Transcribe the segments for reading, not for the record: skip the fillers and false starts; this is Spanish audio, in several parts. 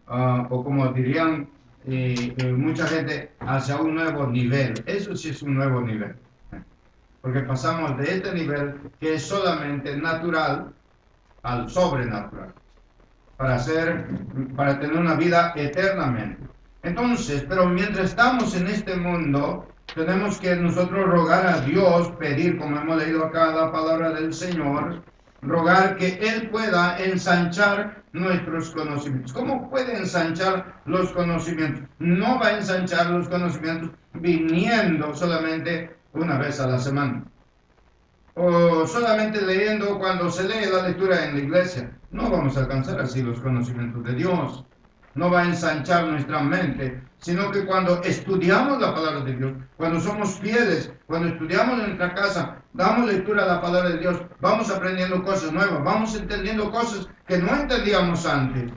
o como dirían mucha gente, hacia un nuevo nivel. Eso sí es un nuevo nivel. Porque pasamos de este nivel que es solamente natural al sobrenatural. Para tener una vida eternamente. Entonces, pero mientras estamos en este mundo, tenemos que nosotros rogar a Dios, pedir, como hemos leído acá la palabra del Señor, rogar que Él pueda ensanchar nuestros conocimientos. ¿Cómo puede ensanchar los conocimientos? No va a ensanchar los conocimientos viniendo solamente una vez a la semana, o solamente leyendo cuando se lee la lectura en la iglesia. No vamos a alcanzar así los conocimientos de Dios. No va a ensanchar nuestra mente, sino que cuando estudiamos la palabra de Dios, cuando somos fieles, cuando estudiamos en nuestra casa, damos lectura a la palabra de Dios, vamos aprendiendo cosas nuevas, vamos entendiendo cosas que no entendíamos antes.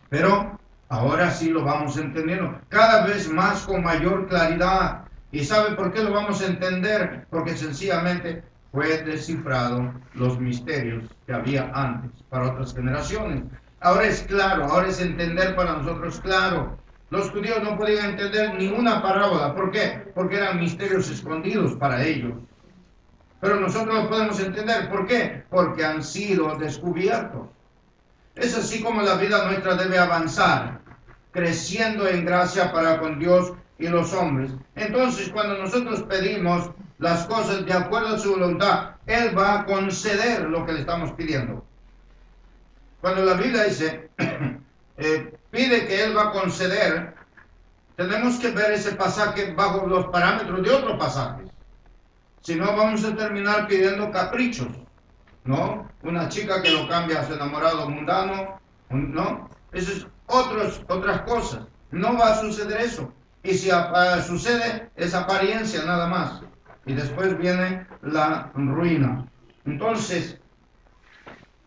Pero ahora sí lo vamos entendiendo, cada vez más con mayor claridad. ¿Y sabe por qué lo vamos a entender? Porque sencillamente fue descifrado los misterios que había antes para otras generaciones. Ahora es claro, ahora es entender para nosotros claro. Los judíos no podían entender ninguna parábola. ¿Por qué? Porque eran misterios escondidos para ellos. Pero nosotros lo podemos entender. ¿Por qué? Porque han sido descubiertos. Es así como la vida nuestra debe avanzar, creciendo en gracia para con Dios y los hombres. Entonces, cuando nosotros pedimos las cosas de acuerdo a su voluntad, Él va a conceder lo que le estamos pidiendo. Cuando la Biblia dice, pide que Él va a conceder, tenemos que ver ese pasaje bajo los parámetros de otros pasajes. Si no, vamos a terminar pidiendo caprichos, ¿no? Una chica que lo cambia a su enamorado mundano, ¿no? Eso es otras cosas. No va a suceder eso. Y si sucede, es apariencia nada más. Y después viene la ruina. Entonces,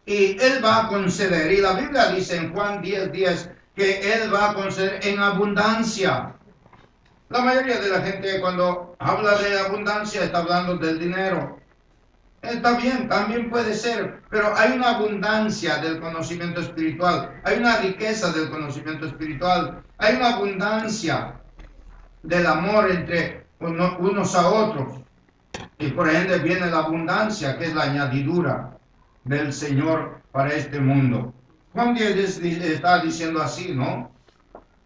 y Él va a conceder. Y la Biblia dice en Juan 10:10 que Él va a conceder en abundancia. La mayoría de la gente cuando habla de abundancia está hablando del dinero. Está bien, también puede ser, pero hay una abundancia del conocimiento espiritual, hay una riqueza del conocimiento espiritual, hay una abundancia del amor entre unos a otros. Y por ende viene la abundancia, que es la añadidura del Señor para este mundo. Juan 10 está diciendo así, ¿no?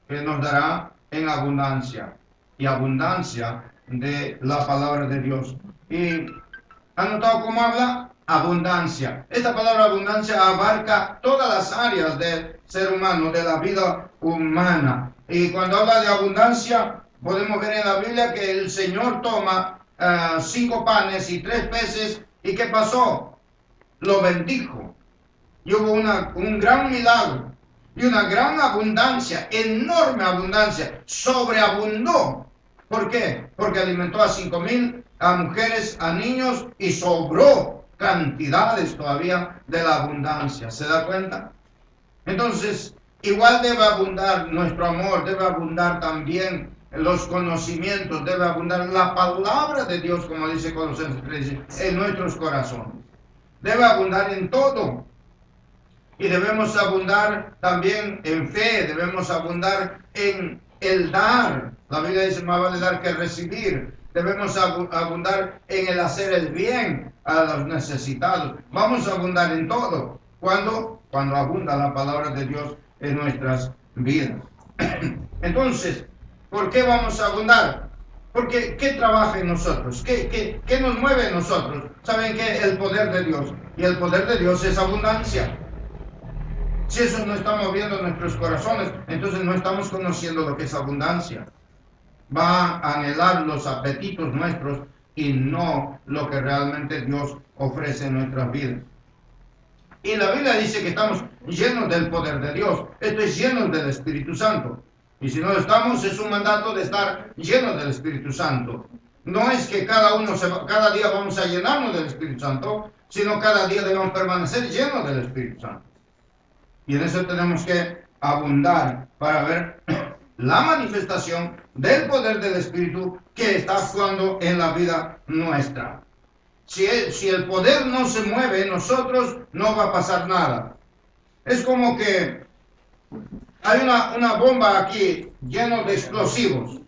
Que nos dará en abundancia, y abundancia de la palabra de Dios. Y ¿han notado cómo habla? Abundancia. Esta palabra abundancia abarca todas las áreas del ser humano, de la vida humana. Y cuando habla de abundancia, podemos ver en la Biblia que el Señor toma 5 panes y 3 peces. ¿Y qué pasó? Lo bendijo. Y hubo un gran milagro y una gran abundancia, enorme abundancia, sobreabundó. ¿Por qué? Porque alimentó a 5,000, a mujeres, a niños, y sobró cantidades todavía de la abundancia. ¿Se da cuenta? Entonces, igual debe abundar nuestro amor, debe abundar también los conocimientos, debe abundar la palabra de Dios, como dice Colosenses 3, en nuestros corazones. Debe abundar en todo. Y debemos abundar también en fe, debemos abundar en el dar. La Biblia dice, más vale dar que recibir. Debemos abundar en el hacer el bien a los necesitados. Vamos a abundar en todo. ¿Cuándo? Cuando abunda la palabra de Dios en nuestras vidas. Entonces, ¿por qué vamos a abundar? Porque ¿qué trabaja en nosotros? ¿Qué nos mueve en nosotros? ¿Saben qué? El poder de Dios. Y el poder de Dios es abundancia. Si eso no está moviendo nuestros corazones, entonces no estamos conociendo lo que es abundancia. Va a anhelar los apetitos nuestros y no lo que realmente Dios ofrece en nuestras vidas. Y la Biblia dice que estamos llenos del poder de Dios. Esto es llenos del Espíritu Santo. Y si no estamos, es un mandato de estar llenos del Espíritu Santo. No es que cada día vamos a llenarnos del Espíritu Santo, sino cada día debemos permanecer llenos del Espíritu Santo. Y en eso tenemos que abundar para ver la manifestación del poder del Espíritu que está actuando en la vida nuestra. Si el poder no se mueve en nosotros, no va a pasar nada. Es como que hay una bomba aquí llena de explosivos,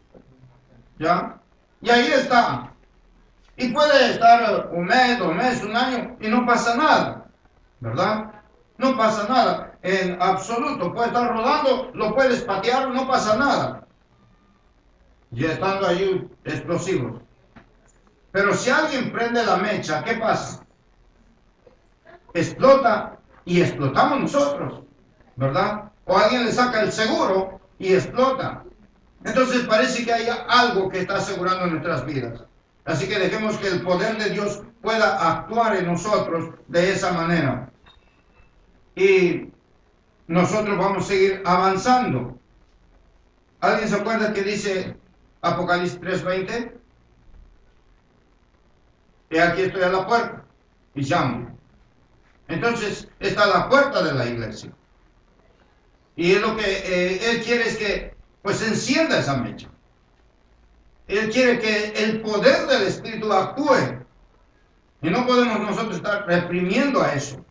¿ya? Y ahí está. Y puede estar un mes, 2 meses, un año y no pasa nada, ¿verdad? No pasa nada, en absoluto. Puede estar rodando, lo puedes patear, no pasa nada. Y estando ahí explosivos. Pero si alguien prende la mecha, ¿qué pasa? Explota y explotamos nosotros, ¿verdad? O alguien le saca el seguro y explota. Entonces parece que hay algo que está asegurando nuestras vidas. Así que dejemos que el poder de Dios pueda actuar en nosotros de esa manera. Y nosotros vamos a seguir avanzando. ¿Alguien se acuerda que dice Apocalipsis 3:20? Y aquí estoy a la puerta y llamo. Entonces está la puerta de la iglesia. Y es lo que Él quiere es que pues encienda esa mecha. Él quiere que el poder del Espíritu actúe. Y no podemos nosotros estar reprimiendo a eso.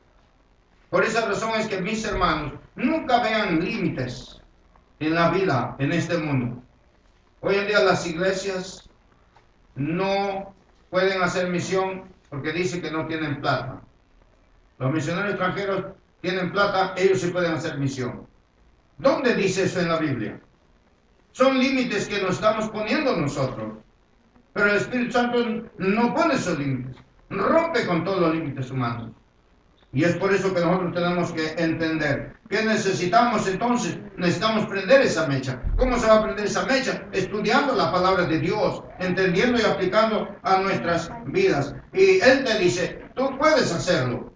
Por esa razón es que, mis hermanos, nunca vean límites en la vida, en este mundo. Hoy en día las iglesias no pueden hacer misión porque dicen que no tienen plata. Los misioneros extranjeros tienen plata, ellos sí pueden hacer misión. ¿Dónde dice eso en la Biblia? Son límites que nos estamos poniendo nosotros. Pero el Espíritu Santo no pone esos límites. Rompe con todos los límites humanos. Y es por eso que nosotros tenemos que entender. ¿Qué necesitamos entonces? Necesitamos prender esa mecha. ¿Cómo se va a prender esa mecha? Estudiando la palabra de Dios, entendiendo y aplicando a nuestras vidas. Y Él te dice, tú puedes hacerlo.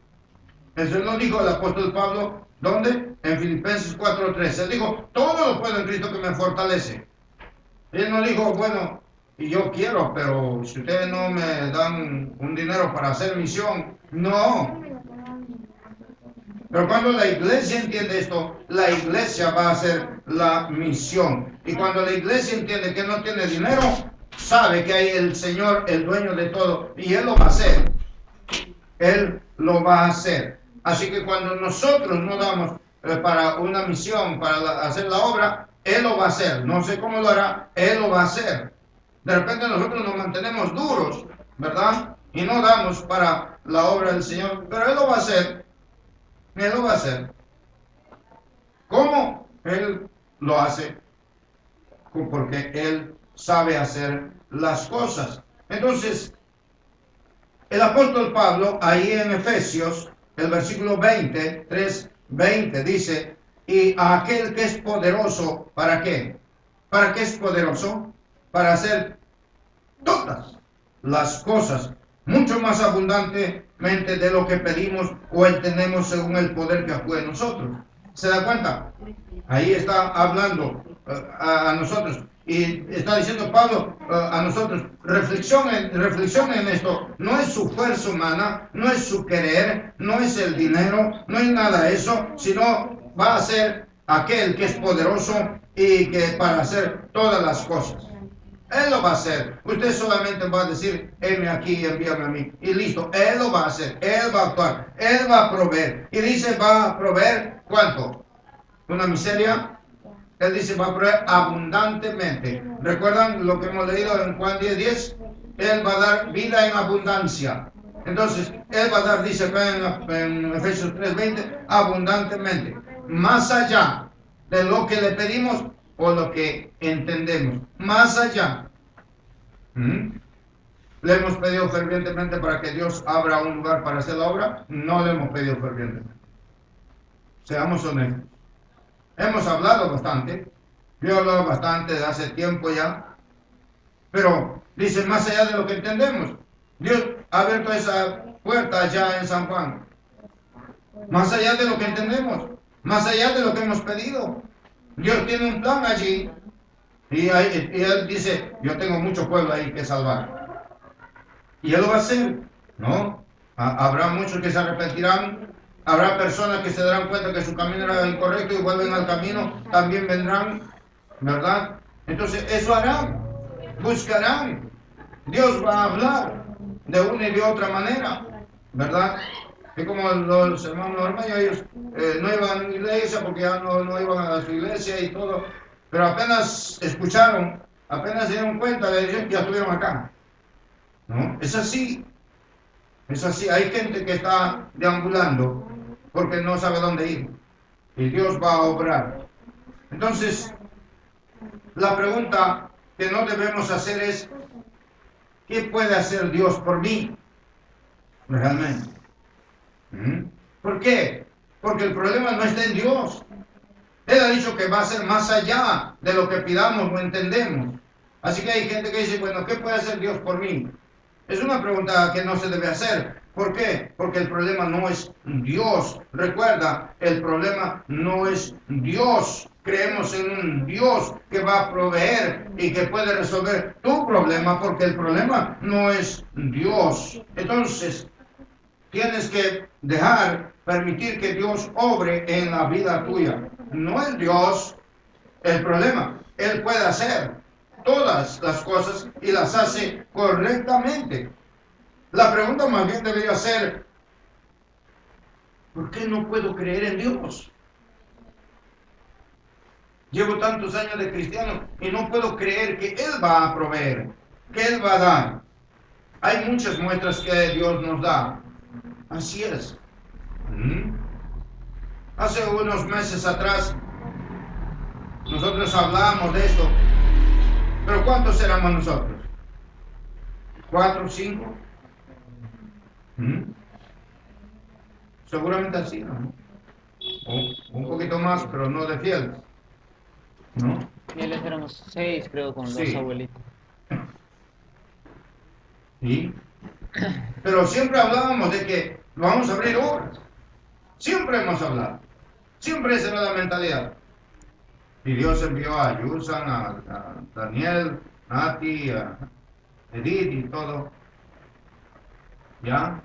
Eso lo dijo el apóstol Pablo, ¿dónde? En Filipenses 4:13. Él dijo, todo lo puedo en Cristo que me fortalece. Él no dijo, bueno, y yo quiero, pero si ustedes no me dan un dinero para hacer misión, no. Pero cuando la iglesia entiende esto, la iglesia va a hacer la misión. Y cuando la iglesia entiende que no tiene dinero, sabe que hay el Señor, el dueño de todo, y Él lo va a hacer. Él lo va a hacer. Así que cuando nosotros no damos para una misión, para hacer la obra, Él lo va a hacer. No sé cómo lo hará, Él lo va a hacer. De repente nosotros nos mantenemos duros, ¿verdad? Y no damos para la obra del Señor, pero Él lo va a hacer. Él lo va a hacer. ¿Cómo? Él lo hace porque Él sabe hacer las cosas. Entonces, el apóstol Pablo, ahí en Efesios, el versículo 20, 3:20, dice, y a aquel que es poderoso, ¿para qué? ¿Para qué es poderoso? Para hacer todas las cosas, mucho más abundantemente de lo que pedimos o entendemos según el poder que actúa en nosotros. ¿Se da cuenta? Ahí está hablando a nosotros. Y está diciendo Pablo a nosotros, reflexionen en esto. No es su fuerza humana, no es su querer, no es el dinero, no es nada de eso, sino va a ser aquel que es poderoso y que para hacer todas las cosas. Él lo va a hacer. Usted solamente va a decir, heme aquí, envíame a mí. Y listo, Él lo va a hacer. Él va a actuar. Él va a proveer. Y dice, va a proveer, ¿cuánto? ¿Una miseria? Él dice, va a proveer abundantemente. ¿Recuerdan lo que hemos leído en Juan 10:10? Él va a dar vida en abundancia. Entonces, Él va a dar, dice en Efesios 3:20, abundantemente. Más allá de lo que le pedimos o lo que entendemos. Más allá. ¿Le hemos pedido fervientemente para que Dios abra un lugar para hacer la obra? No le hemos pedido fervientemente. Seamos honestos. Hemos hablado bastante. Yo he hablado bastante de hace tiempo ya. Pero dice más allá de lo que entendemos. Dios ha abierto esa puerta allá en San Juan. Más allá de lo que entendemos. Más allá de lo que hemos pedido. Dios tiene un plan allí. Y Él dice, yo tengo mucho pueblo ahí que salvar. Y Él lo va a hacer, ¿no? Habrá muchos que se arrepentirán. Habrá personas que se darán cuenta que su camino era incorrecto y vuelven al camino. También vendrán, ¿verdad? Entonces eso harán. Buscarán. Dios va a hablar de una y de otra manera, ¿verdad? Es como los hermanos Ormeño, ellos no iban a la iglesia porque ya no iban a su iglesia y todo, pero apenas escucharon, apenas se dieron cuenta de Dios, ya estuvieron acá. ¿No? Es así, es así. Hay gente que está deambulando porque no sabe dónde ir y Dios va a obrar. Entonces, la pregunta que no debemos hacer es, ¿qué puede hacer Dios por mí? Realmente. ¿Por qué? Porque el problema no está en Dios. Él ha dicho que va a ser más allá de lo que pidamos o entendemos. Así que hay gente que dice, bueno, ¿qué puede hacer Dios por mí? Es una pregunta que no se debe hacer. ¿Por qué? Porque el problema no es Dios. Recuerda, el problema no es Dios. Creemos en un Dios que va a proveer y que puede resolver tu problema, porque el problema no es Dios. Entonces, tienes que permitir que Dios obre en la vida tuya. No es Dios el problema. Él puede hacer todas las cosas y las hace correctamente. La pregunta más bien debería ser, ¿por qué no puedo creer en Dios? Llevo tantos años de cristiano y no puedo creer que Él va a proveer, que Él va a dar. Hay muchas muestras que Dios nos da. Así es. Hace unos meses atrás nosotros hablábamos de esto, pero ¿cuántos éramos nosotros? ¿4, 5? Seguramente así, ¿no? Un poquito más, pero no de fieles, ¿no? Fieles éramos 6, creo, con Sí. los abuelitos. ¿Sí? Pero siempre hablábamos de que vamos a abrir obras. Siempre hemos hablado. Siempre esa era la mentalidad. Y Dios envió a Yusan, a Daniel, Nati, a Edith y todo. ¿Ya?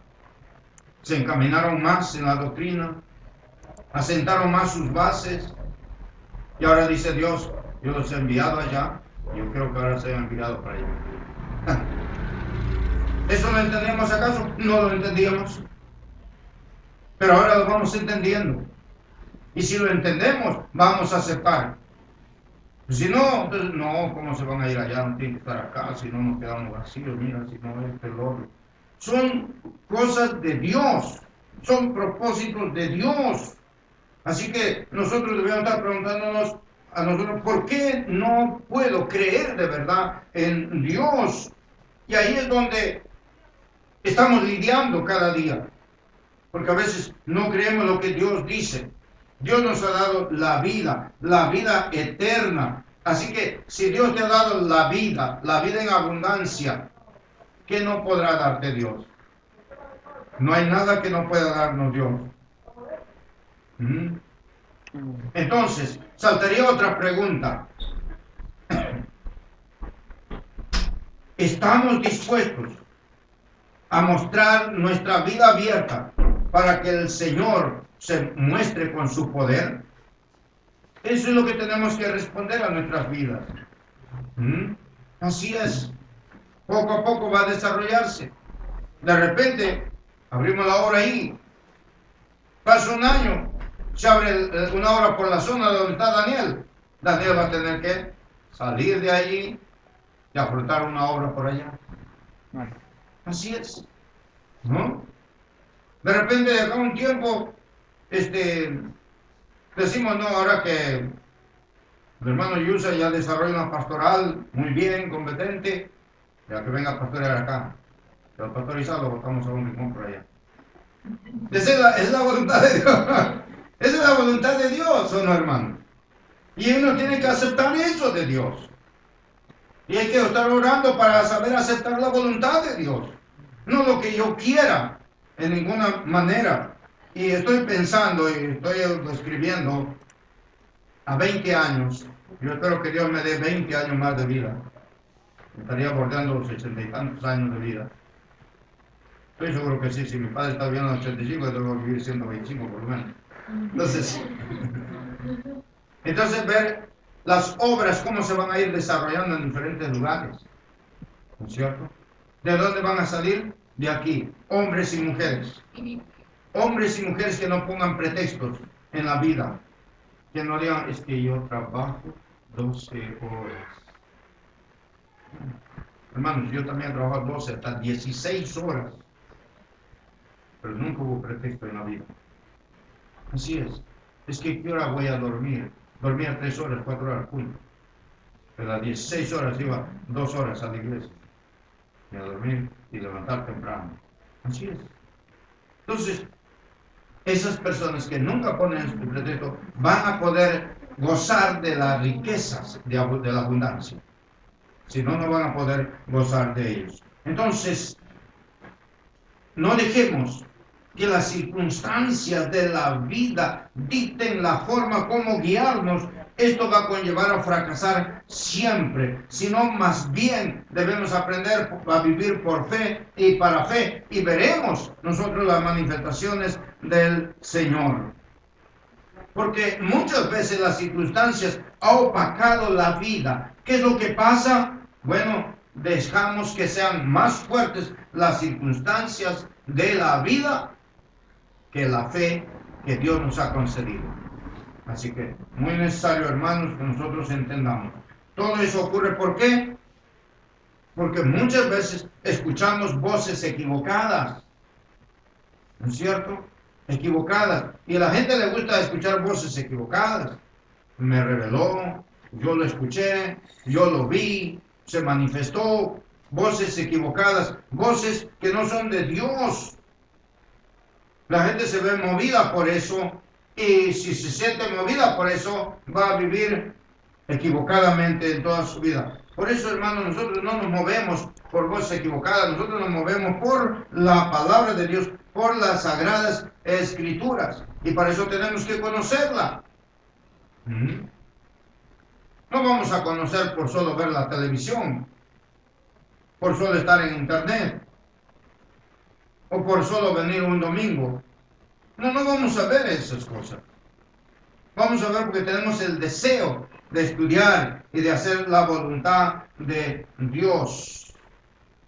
Se encaminaron más en la doctrina, asentaron más sus bases. Y ahora dice Dios, yo los he enviado allá. Yo creo que ahora se han enviado para allá. ¿Eso lo entendemos acaso? No lo entendíamos. Pero ahora lo vamos entendiendo. Y si lo entendemos, vamos a aceptar. Si no, entonces, no, ¿cómo se van a ir allá? No tienen que estar acá, si no nos quedamos vacíos, mira, si no es el otro. Son cosas de Dios, son propósitos de Dios. Así que nosotros debemos estar preguntándonos a nosotros, ¿por qué no puedo creer de verdad en Dios? Y ahí es donde estamos lidiando cada día. Porque a veces no creemos lo que Dios dice. Dios nos ha dado la vida eterna. Así que si Dios te ha dado la vida en abundancia, ¿qué no podrá darte Dios? No hay nada que no pueda darnos Dios. Entonces, saltaría otra pregunta. ¿Estamos dispuestos a mostrar nuestra vida abierta para que el Señor se muestre con su poder? Eso es lo que tenemos que responder a nuestras vidas. Así es. Poco a poco va a desarrollarse. De repente, abrimos la obra ahí. Pasa un año, se abre una obra por la zona donde está Daniel. Daniel va a tener que salir de allí y afrontar una obra por allá. Así es. ¿No? De repente, de acá un tiempo, decimos, no, ahora que el hermano Yusa ya desarrolla una pastoral muy bien, competente, ya que venga a pastorear acá. El pastor Isa lo botamos a un rincón por allá. Esa es la voluntad de Dios. Esa es la voluntad de Dios, ¿o no, hermano? Y uno tiene que aceptar eso de Dios. Y hay que estar orando para saber aceptar la voluntad de Dios. No lo que yo quiera, en ninguna manera. Y estoy pensando y estoy escribiendo a 20 años. Yo espero que Dios me dé 20 años más de vida. Estaría bordeando los 80 y tantos años de vida. Estoy seguro que sí. Si mi padre está viviendo a 85, yo tengo que vivir 125 por lo menos. Entonces ver las obras, cómo se van a ir desarrollando en diferentes lugares. ¿No es cierto? ¿De dónde van a salir? De aquí. Hombres y mujeres. hombres y mujeres que no pongan pretextos en la vida. Que no digan, es que yo trabajo 12 horas. Hermanos, yo también he trabajado 12 hasta 16 horas. Pero nunca hubo pretexto en la vida. Así es. Es que ¿qué hora voy a dormir? Dormía 3 horas, 4 horas, punto. Pero a las 16 horas iba 2 horas a la iglesia. Y a dormir y levantar temprano. Así es. Entonces, esas personas que nunca ponen este pretexto van a poder gozar de las riquezas de la abundancia. Si no, no van a poder gozar de ellos. Entonces, no dejemos que las circunstancias de la vida dicten la forma como guiarnos. Esto va a conllevar a fracasar siempre, sino más bien debemos aprender a vivir por fe y para fe, y veremos nosotros las manifestaciones del Señor. Porque muchas veces las circunstancias han opacado la vida. ¿Qué es lo que pasa? Bueno, dejamos que sean más fuertes las circunstancias de la vida que la fe que Dios nos ha concedido. Así que muy necesario, hermanos, que nosotros entendamos. Todo eso ocurre, ¿por qué? Porque muchas veces escuchamos voces equivocadas. ¿No es cierto? Equivocadas. Y a la gente le gusta escuchar voces equivocadas. Me reveló, yo lo escuché, yo lo vi, se manifestó. Voces equivocadas, voces que no son de Dios. La gente se ve movida por eso, y si se siente movida por eso, va a vivir equivocadamente en toda su vida. Por eso, hermanos, nosotros no nos movemos por voces equivocadas, nosotros nos movemos por la palabra de Dios, por las sagradas escrituras, y para eso tenemos que conocerla. No vamos a conocer por solo ver la televisión, por solo estar en internet, o por solo venir un domingo. No vamos a ver esas cosas. Vamos a ver porque tenemos el deseo de estudiar y de hacer la voluntad de Dios.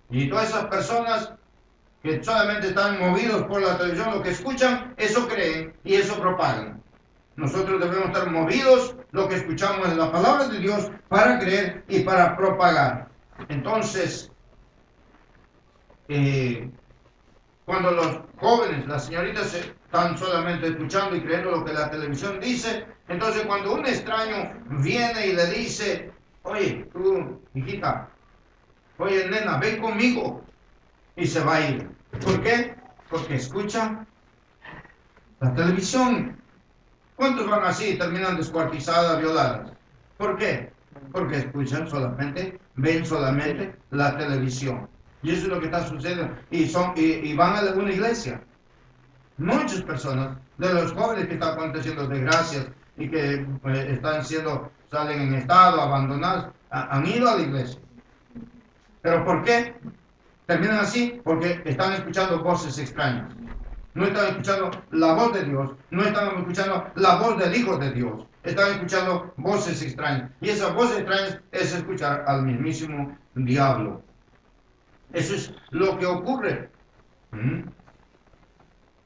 Y todas esas personas que solamente están movidos por la televisión, lo que escuchan, eso creen y eso propagan. Nosotros debemos estar movidos, lo que escuchamos en la palabra de Dios, para creer y para propagar. Entonces, cuando los jóvenes, las señoritas están solamente escuchando y creyendo lo que la televisión dice, entonces cuando un extraño viene y le dice, oye, tú, hijita, oye, nena, ven conmigo, y se va a ir. ¿Por qué? Porque escucha la televisión. ¿Cuántos van así y terminan descuartizadas, violadas? ¿Por qué? Porque escuchan solamente, ven solamente la televisión. Y eso es lo que está sucediendo. Y van a una iglesia. Muchas personas, de los jóvenes que están aconteciendo desgracias y que salen en estado, abandonados, han ido a la iglesia. ¿Pero por qué terminan así? Porque están escuchando voces extrañas. No están escuchando la voz de Dios, no están escuchando la voz del Hijo de Dios, están escuchando voces extrañas. Y esas voces extrañas es escuchar al mismísimo diablo. Eso es lo que ocurre.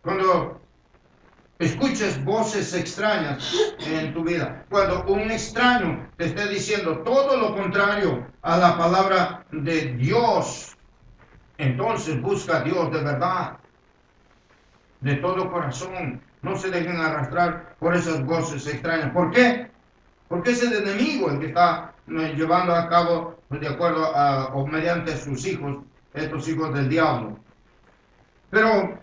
Cuando escuches voces extrañas en tu vida, cuando un extraño te esté diciendo todo lo contrario a la palabra de Dios, entonces busca a Dios de verdad, de todo corazón. No se dejen arrastrar por esas voces extrañas. ¿Por qué? Porque es el enemigo el que está llevando a cabo, de acuerdo o mediante sus hijos, estos hijos del diablo. Pero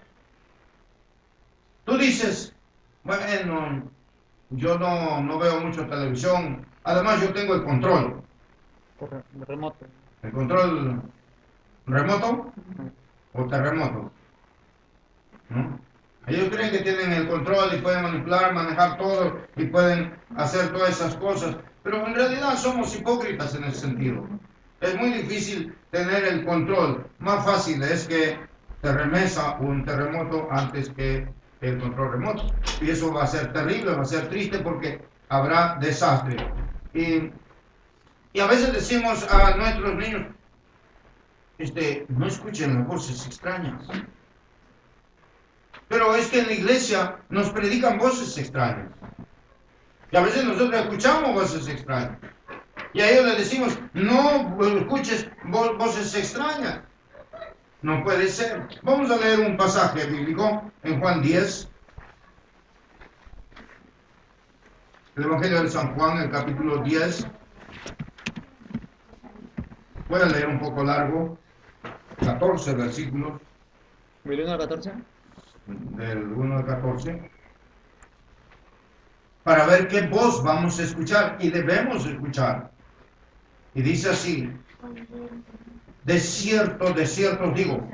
tú dices, bueno, yo no veo mucho televisión, además yo tengo el control. Remoto. ¿El control remoto o terremoto? ¿No? Ellos creen que tienen el control y pueden manipular, manejar todo y pueden hacer todas esas cosas, pero en realidad somos hipócritas en ese sentido. Es muy difícil tener el control. Más fácil es que te remesa un terremoto antes que el control remoto. Y eso va a ser terrible, va a ser triste porque habrá desastre. Y a veces decimos a nuestros niños, no escuchen las voces extrañas. Pero es que en la iglesia nos predican voces extrañas. Y a veces nosotros escuchamos voces extrañas. Y a ellos les decimos, no escuches voces extrañas. No puede ser. Vamos a leer un pasaje bíblico en Juan 10. El Evangelio de San Juan, el capítulo 10. Voy a leer un poco largo. 14 versículos. ¿Del 1 al 14? Del 1 al 14. Para ver qué voz vamos a escuchar y debemos escuchar. Y dice así: de cierto os digo,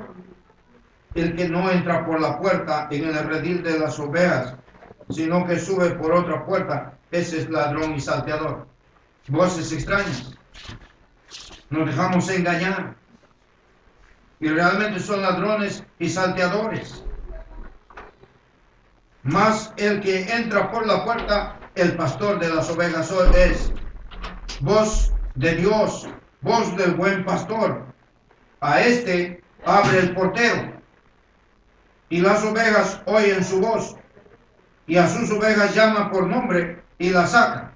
el que no entra por la puerta en el redil de las ovejas, sino que sube por otra puerta, ese es ladrón y salteador. Voces extrañas. Nos dejamos engañar. Y realmente son ladrones y salteadores. Mas el que entra por la puerta, el pastor de las ovejas es. Voz de Dios, voz del buen pastor. A este abre el portero, y las ovejas oyen su voz, y a sus ovejas llama por nombre y las saca.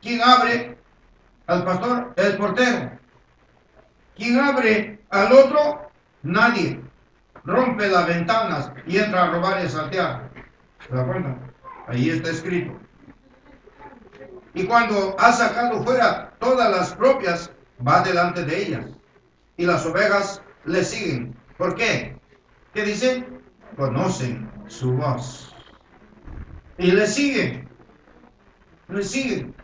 ¿Quién abre al pastor? El portero. ¿Quién abre al otro? Nadie. Rompe las ventanas y entra a robar y a saltear. ¿Se da cuenta? Ahí está escrito. Y cuando ha sacado fuera todas las propias, va delante de ellas. Y las ovejas le siguen. ¿Por qué? ¿Qué dice? Conocen su voz. Y le siguen. Le siguen.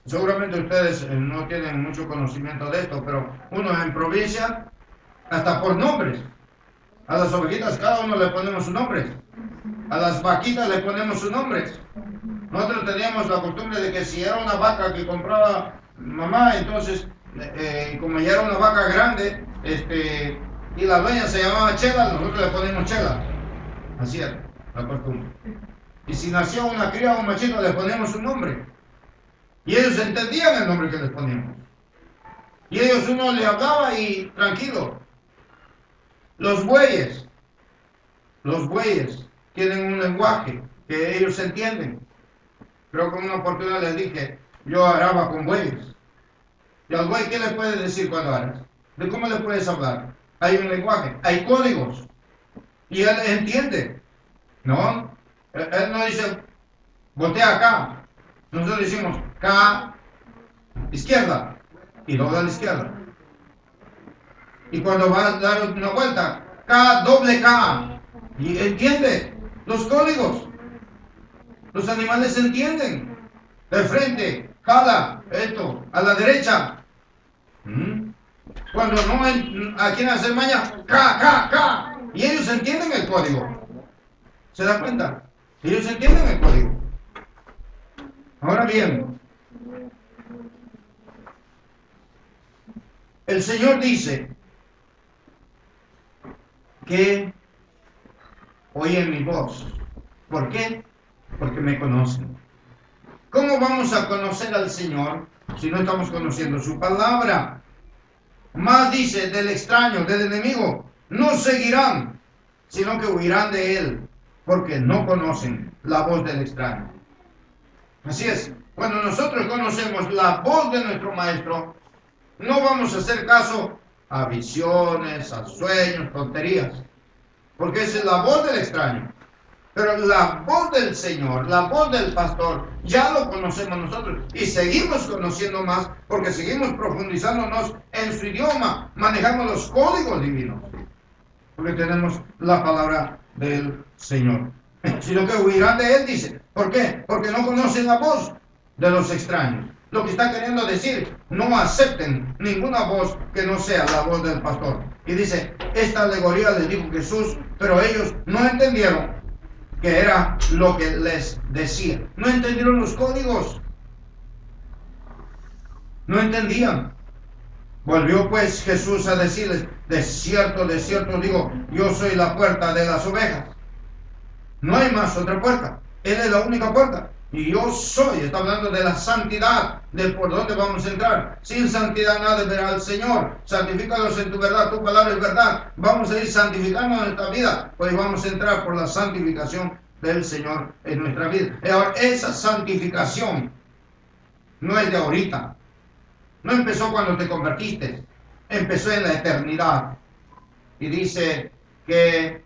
Seguramente ustedes no tienen mucho conocimiento de esto, pero uno en provincia, hasta por nombres. A las ovejitas cada uno le ponemos su nombre. A las vaquitas le ponemos su nombre. Nosotros teníamos la costumbre de que si era una vaca que compraba mamá, entonces, como ya era una vaca grande, y la dueña se llamaba Chela, nosotros le ponemos Chela. Así era la costumbre. Y si nació una cría o un machito, le ponemos su nombre. Y ellos entendían el nombre que les poníamos. Y ellos uno le hablaba y tranquilo. Los bueyes tienen un lenguaje que ellos entienden. Creo que en una oportunidad les dije, yo araba con bueyes. ¿Y al buey qué le puedes decir cuando aras? ¿De cómo le puedes hablar? Hay un lenguaje, hay códigos. Y él entiende. ¿No? Él no dice, voltea acá. Nosotros decimos, K, izquierda. Y dobla a la izquierda. Y cuando va a dar una vuelta, K, doble K. Y entiende los códigos. Los animales entienden. De frente, jala, esto, a la derecha. Cuando no quieren hacer maña, K. Y ellos entienden el código. ¿Se da cuenta? Ellos entienden el código. Ahora bien, el Señor dice que oyen mi voz. ¿Por qué? Porque me conocen. ¿Cómo vamos a conocer al Señor si no estamos conociendo su palabra? Más dice del extraño, del enemigo, no seguirán, sino que huirán de él, porque no conocen la voz del extraño. Así es, cuando nosotros conocemos la voz de nuestro Maestro, no vamos a hacer caso a visiones, a sueños, tonterías, porque esa es la voz del extraño. Pero la voz del Señor, la voz del pastor, ya lo conocemos nosotros y seguimos conociendo más porque seguimos profundizándonos en su idioma, manejamos los códigos divinos, porque tenemos la palabra del Señor. Sino que huirán de él, dice. ¿Por qué? Porque no conocen la voz de los extraños. Lo que está queriendo decir, no acepten ninguna voz que no sea la voz del pastor. Y dice, esta alegoría les dijo Jesús, pero ellos no entendieron que era lo que les decía. No entendieron los códigos. No entendían. Volvió pues Jesús a decirles, de cierto digo, yo soy la puerta de las ovejas. No hay más otra puerta. Él es la única puerta. Y yo soy, está hablando de la santidad, de por dónde vamos a entrar. Sin santidad nada verá al Señor. Santifícalos en tu verdad, tu palabra es verdad. Vamos a ir santificando nuestra vida, pues vamos a entrar por la santificación del Señor en nuestra vida. Y ahora, esa santificación no es de ahorita. No empezó cuando te convertiste, empezó en la eternidad. Y dice que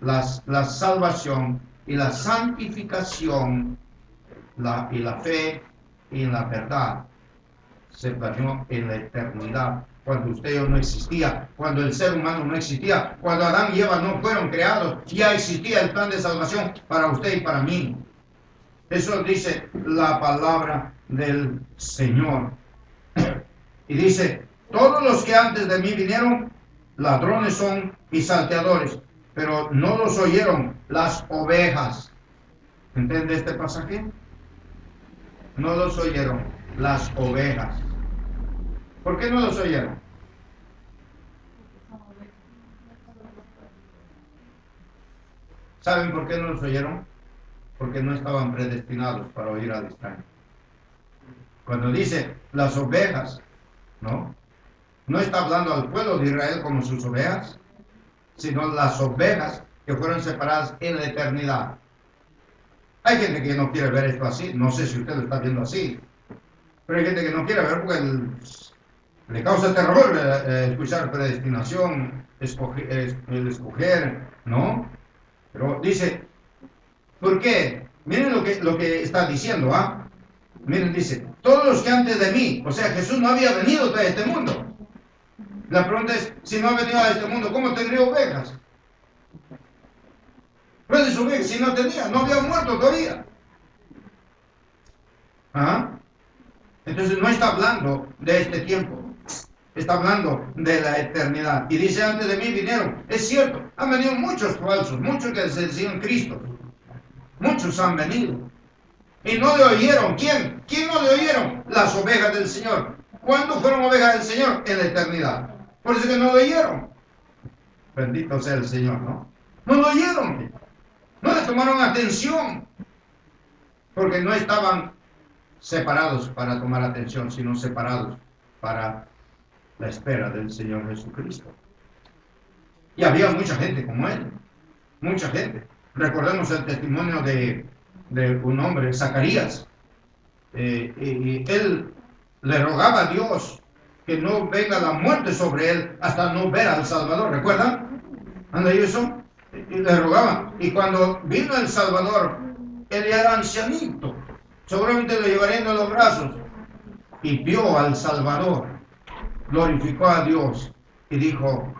la salvación y la santificación y la fe y la verdad se planeó en la eternidad, cuando usted y yo no existía, cuando el ser humano no existía, cuando Adán y Eva no fueron creados, ya existía el plan de salvación para usted y para mí. Eso dice la palabra del Señor. Y dice, todos los que antes de mí vinieron, ladrones son y salteadores, pero no los oyeron las ovejas. ¿Entiende este pasaje? No los oyeron las ovejas. ¿Por qué no los oyeron? ¿Saben por qué no los oyeron? Porque no estaban predestinados para oír al extraño. Cuando dice las ovejas, ¿no? No está hablando al pueblo de Israel como sus ovejas, sino las ovejas que fueron separadas en la eternidad. Hay gente que no quiere ver esto así, no sé si usted lo está viendo así, pero hay gente que no quiere ver porque le causa terror escuchar predestinación, el escoger, ¿no? Pero dice, ¿por qué? Miren lo que está diciendo, ¿ah? Miren, dice, todos los que antes de mí, o sea, Jesús no había venido a este mundo. La pregunta es, si no ha venido a este mundo, ¿cómo tendría ovejas? Puede subir si no tenía, no había muerto todavía. ¿Ah? Entonces no está hablando de este tiempo, está hablando de la eternidad. Y dice, antes de mí vinieron, es cierto, han venido muchos falsos, muchos que se decían Cristo, muchos han venido. Y no le oyeron, ¿quién? ¿Quién no le oyeron? Las ovejas del Señor. ¿Cuándo fueron ovejas del Señor? En la eternidad. Por eso que no lo oyeron. Bendito sea el Señor, ¿no? No lo oyeron. No le tomaron atención. Porque no estaban separados para tomar atención, sino separados para la espera del Señor Jesucristo. Y había mucha gente como él. Mucha gente. Recordemos el testimonio de un hombre, Zacarías. Y él le rogaba a Dios que no venga la muerte sobre él hasta no ver al Salvador. ¿Recuerdan? ¿Anda eso? Y le rogaba. Y cuando vino el Salvador, él ya era ancianito. Seguramente lo llevarían en los brazos. Y vio al Salvador. Glorificó a Dios. Y dijo,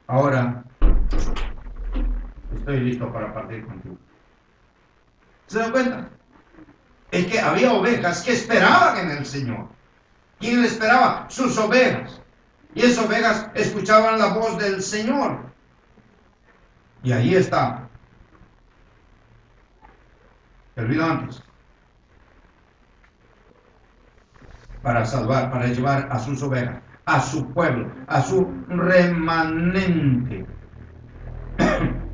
ahora estoy listo para partir contigo. ¿Se dan cuenta? Es que había ovejas que esperaban en el Señor. ¿Quién le esperaba? Sus ovejas. Y esas ovejas escuchaban la voz del Señor. Y ahí está. Te olvido antes. Para salvar, para llevar a sus ovejas, a su pueblo, a su remanente.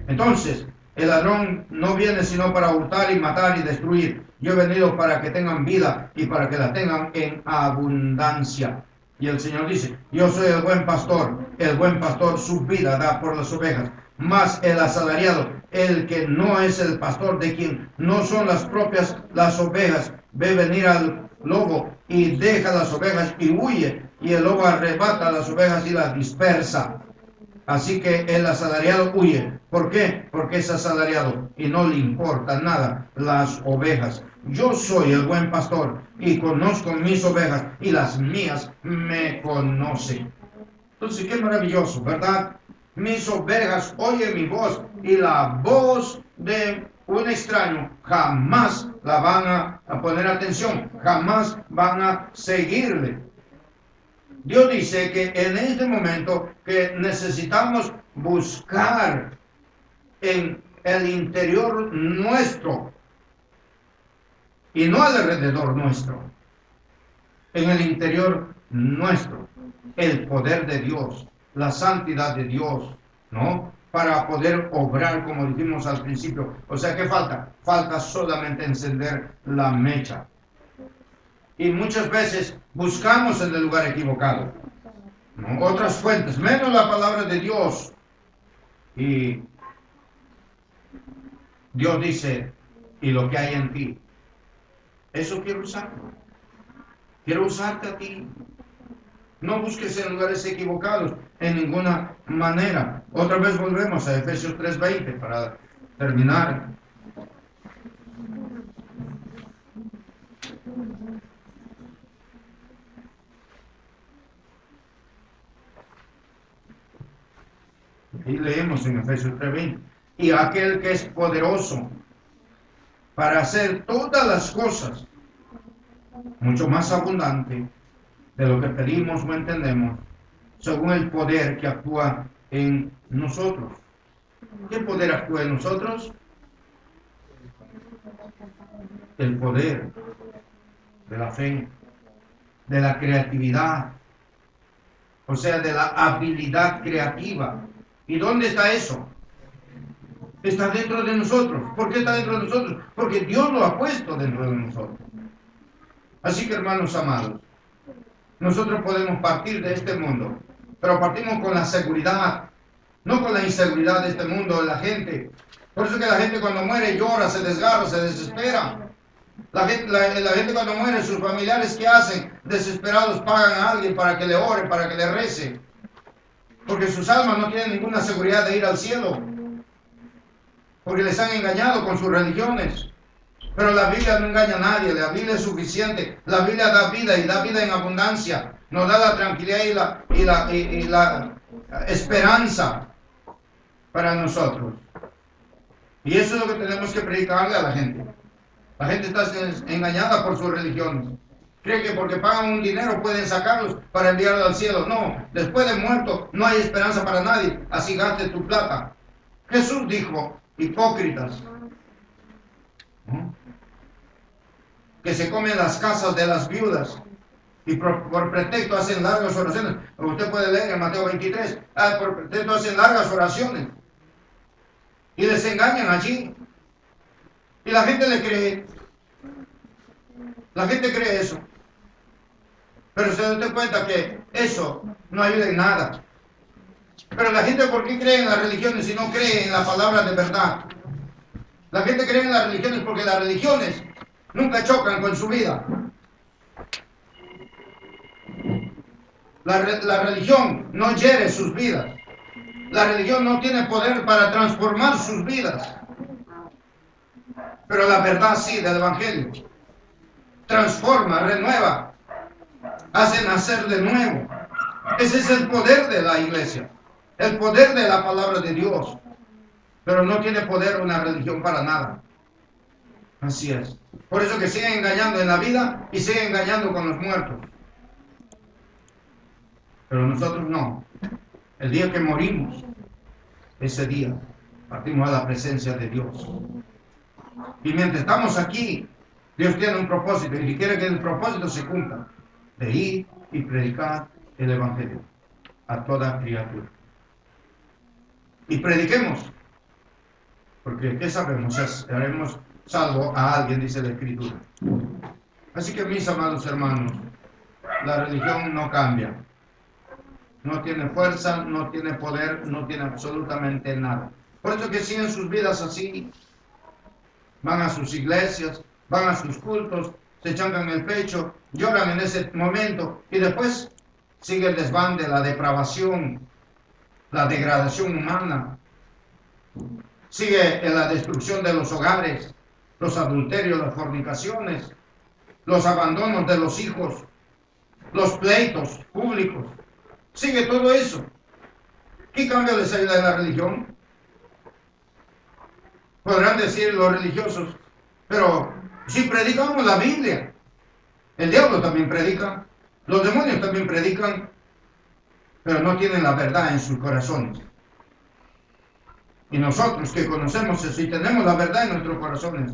Entonces, el ladrón no viene sino para hurtar y matar y destruir. Yo he venido para que tengan vida y para que la tengan en abundancia. Y el Señor dice, yo soy el buen pastor su vida da por las ovejas. Mas el asalariado, el que no es el pastor, de quien no son las ovejas, ve venir al lobo y deja las ovejas y huye. Y el lobo arrebata las ovejas y las dispersa. Así que el asalariado huye. ¿Por qué? Porque es asalariado y no le importa nada las ovejas. Yo soy el buen pastor y conozco mis ovejas y las mías me conocen. Entonces, qué maravilloso, ¿verdad? Mis ovejas oyen mi voz y la voz de un extraño jamás la van a poner atención, jamás van a seguirle. Dios dice que en este momento que necesitamos buscar en el interior nuestro y no alrededor nuestro, en el interior nuestro, el poder de Dios, la santidad de Dios, ¿no? para poder obrar como dijimos al principio. O sea, ¿qué falta? Falta solamente encender la mecha. Y muchas veces buscamos en el lugar equivocado, ¿no? Otras fuentes, menos la palabra de Dios. Y Dios dice, y lo que hay en ti, eso quiero usarlo. Quiero usarte a ti. No busques en lugares equivocados en ninguna manera. Otra vez volvemos a Efesios 3:20 para terminar. Y leemos en Efesios 3:20. Y aquel que es poderoso para hacer todas las cosas mucho más abundante de lo que pedimos o entendemos, según el poder que actúa en nosotros. ¿Qué poder actúa en nosotros? El poder de la fe, de la creatividad, o sea, de la habilidad creativa. ¿Y dónde está eso? Está dentro de nosotros. ¿Por qué está dentro de nosotros? Porque Dios lo ha puesto dentro de nosotros. Así que, hermanos amados, nosotros podemos partir de este mundo, pero partimos con la seguridad, no con la inseguridad de este mundo, de la gente. Por eso que la gente cuando muere llora, se desgarra, se desespera. La gente cuando muere, sus familiares, ¿qué hacen? Desesperados pagan a alguien para que le ore, para que le rece. Porque sus almas no tienen ninguna seguridad de ir al cielo. Porque les han engañado con sus religiones. Pero la Biblia no engaña a nadie, la Biblia es suficiente. La Biblia da vida y da vida en abundancia. Nos da la tranquilidad y la esperanza para nosotros. Y eso es lo que tenemos que predicarle a la gente. La gente está engañada por sus religiones. Cree que porque pagan un dinero pueden sacarlos para enviarlos al cielo. No, después de muerto no hay esperanza para nadie. Así gaste tu plata. Jesús dijo, hipócritas, ¿no?, que se comen las casas de las viudas y por pretexto hacen largas oraciones. Usted puede leer en Mateo 23. Por pretexto hacen largas oraciones y les engañan allí. Y la gente le cree. La gente cree eso. Pero se da cuenta que eso no ayuda en nada. Pero la gente, ¿por qué cree en las religiones si no cree en la palabra de verdad? La gente cree en las religiones porque las religiones nunca chocan con su vida. La religión no hiere sus vidas. La religión no tiene poder para transformar sus vidas. Pero la verdad sí del Evangelio transforma, renueva, hace nacer de nuevo. Ese es el poder de la iglesia, el poder de la palabra de Dios. Pero no tiene poder una religión para nada. Así es. Por eso que siguen engañando en la vida y siguen engañando con los muertos. Pero nosotros no. El día que morimos, ese día partimos a la presencia de Dios. Y mientras estamos aquí, Dios tiene un propósito y quiere que el propósito se cumpla, de ir y predicar el Evangelio a toda criatura. Y prediquemos, porque ¿qué sabemos? Haremos salvo a alguien, dice la Escritura. Así que, mis amados hermanos, la religión no cambia. No tiene fuerza, no tiene poder, no tiene absolutamente nada. Por eso que siguen sus vidas así. Van a sus iglesias, van a sus cultos, se chancan el pecho, lloran en ese momento y después sigue el desbande, la depravación, la degradación humana. Sigue la destrucción de los hogares, los adulterios, las fornicaciones, los abandonos de los hijos, los pleitos públicos. Sigue todo eso. ¿Qué cambio les ayuda en la religión? Podrán decir los religiosos, pero si predicamos la Biblia, el diablo también predica, los demonios también predican, pero no tienen la verdad en sus corazones. Y nosotros que conocemos eso y tenemos la verdad en nuestros corazones,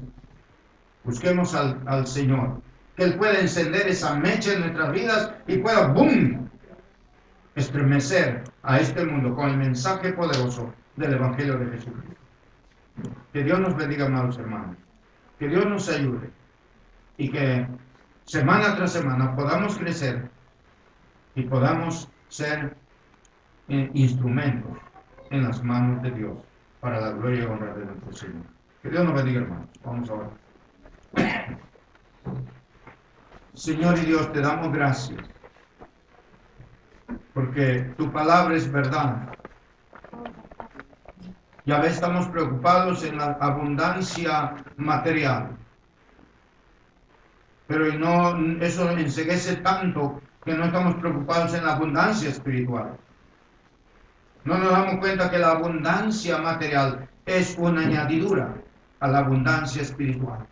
busquemos al Señor, que Él pueda encender esa mecha en nuestras vidas y pueda, ¡boom!, estremecer a este mundo con el mensaje poderoso del Evangelio de Jesucristo. Que Dios nos bendiga, amados hermanos. Que Dios nos ayude y que semana tras semana podamos crecer y podamos ser instrumentos en las manos de Dios para la gloria y honra de nuestro Señor. Que Dios nos bendiga, hermanos. Vamos a orar. Señor y Dios, te damos gracias porque tu palabra es verdad. Ya ves, estamos preocupados en la abundancia material, pero no, eso enceguece tanto que no estamos preocupados en la abundancia espiritual. No nos damos cuenta que la abundancia material es una añadidura a la abundancia espiritual.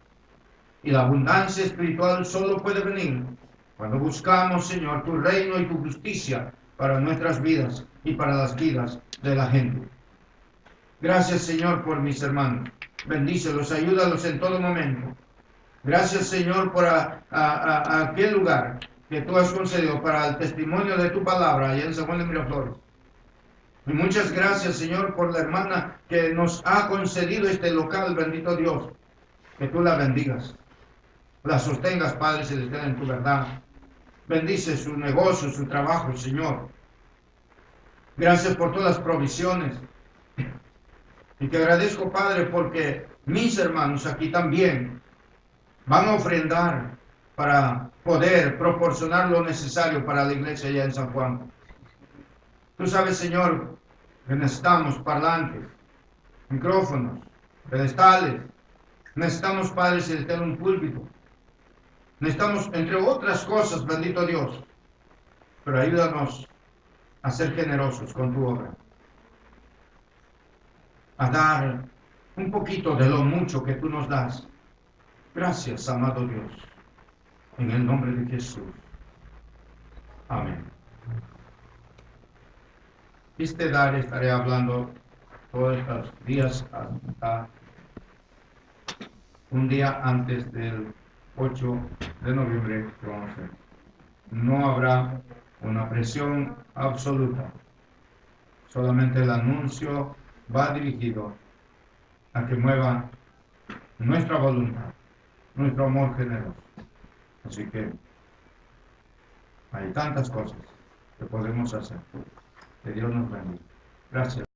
Y la abundancia espiritual solo puede venir cuando buscamos, Señor, tu reino y tu justicia para nuestras vidas y para las vidas de la gente. Gracias, Señor, por mis hermanos. Bendícelos, ayúdalos en todo momento. Gracias, Señor, por aquel lugar que tú has concedido para el testimonio de tu palabra allá en San Juan de Miraflores. Y muchas gracias, Señor, por la hermana que nos ha concedido este local, bendito Dios. Que tú la bendigas. La sostengas, Padre Celestial, en tu verdad. Bendice su negocio, su trabajo, Señor. Gracias por todas las provisiones. Y te agradezco, Padre, porque mis hermanos aquí también van a ofrendar para poder proporcionar lo necesario para la iglesia allá en San Juan. Tú sabes, Señor, que necesitamos parlantes, micrófonos, pedestales. Necesitamos, Padre Celestial, un púlpito. Necesitamos, entre otras cosas, bendito Dios. Pero ayúdanos a ser generosos con tu obra. A dar un poquito de lo mucho que tú nos das. Gracias, amado Dios. En el nombre de Jesús. Amén. Dar estaré hablando todos estos días hasta un día antes del 8 de noviembre que vamos a hacer. No habrá una presión absoluta. Solamente el anuncio va dirigido a que mueva nuestra voluntad, nuestro amor generoso. Así que hay tantas cosas que podemos hacer. Que Dios nos bendiga. Gracias.